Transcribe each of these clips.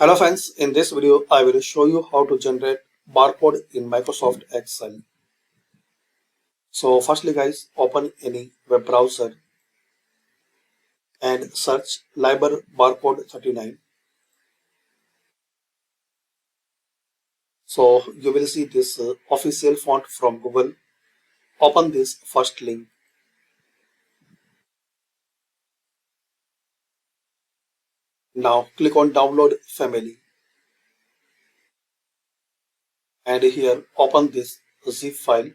Hello friends, in this video I will show you how to generate barcode in Microsoft Excel. So firstly guys, open any web browser and search Liber barcode 39. So you will see this official font from Google. Open this first link. Now click on download family and here open this zip file.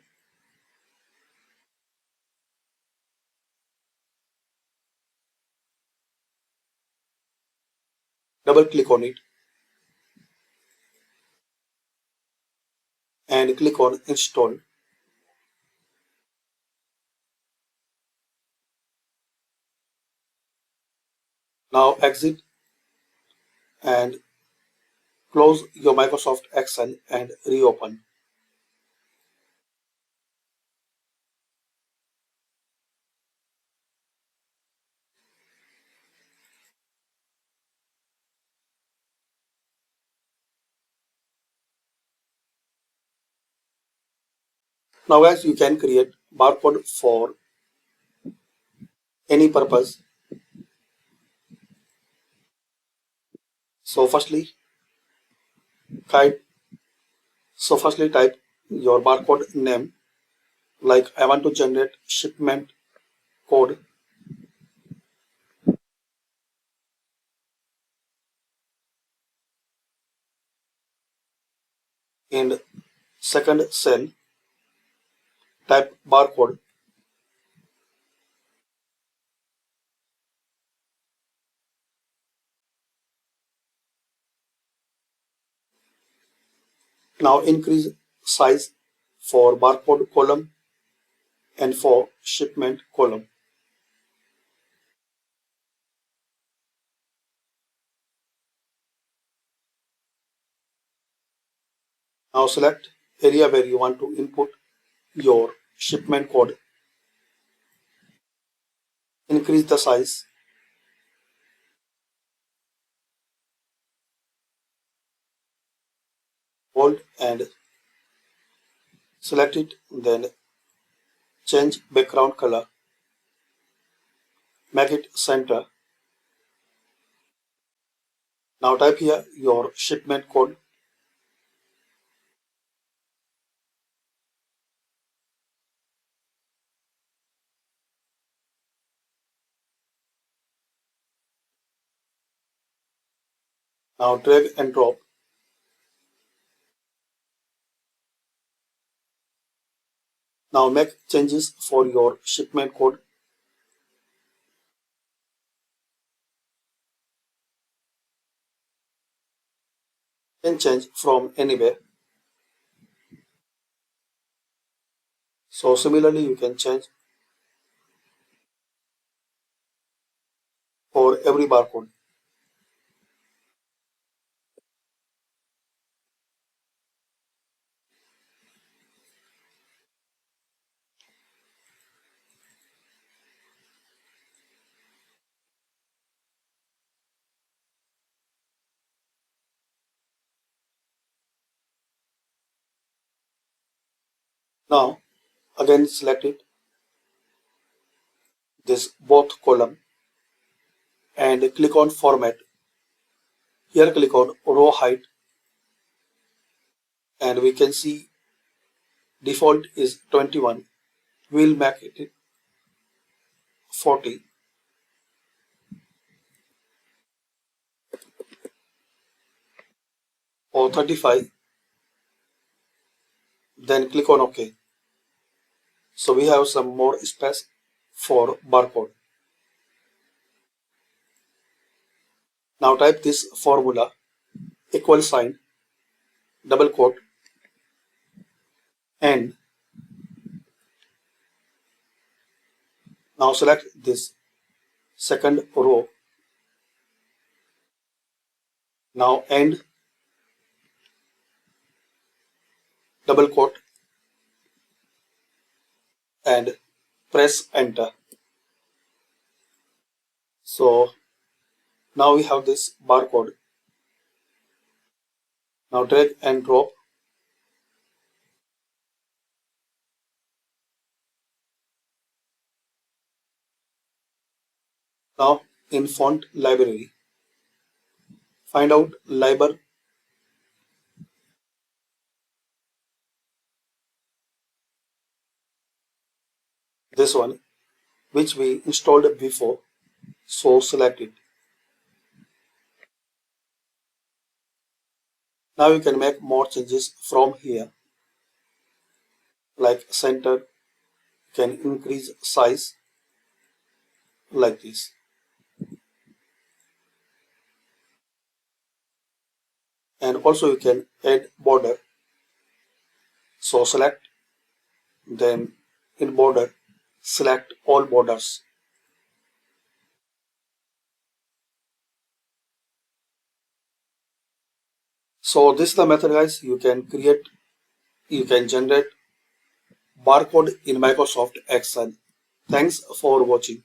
Double click on it and click on install. Now exit and close your Microsoft Excel and reopen. Now guys, you can create barcode for any purpose. So firstly, type type your barcode name, like I want to generate shipment code. In second cell, type barcode. Now increase size for barcode column and for shipment column. Now select area where you want to input your shipment code. Increase the size. Hold and select it, then change background color. Make it center. Now type here your shipment code. Now drag and drop. Now make changes for your shipment code. Can change from anywhere. So similarly you can change for every barcode. Now again select it, this both column, and click on format. Here click on row height and we can see default is 21. We'll make it 40. Or 35. Then click on OK. So we have some more space for barcode. Now type this formula, equal sign, double quote, and now select this second row. Now end, double quote, and press enter. So now we have this barcode. Now drag and drop. Now in font library, find out library, this one, which we installed before. So select it. Now you can make more changes from here, like center, you can increase size like this. And also you can add border. So select, then in border, select all borders. So this is the method guys, you can generate barcode in Microsoft Excel. Thanks for watching.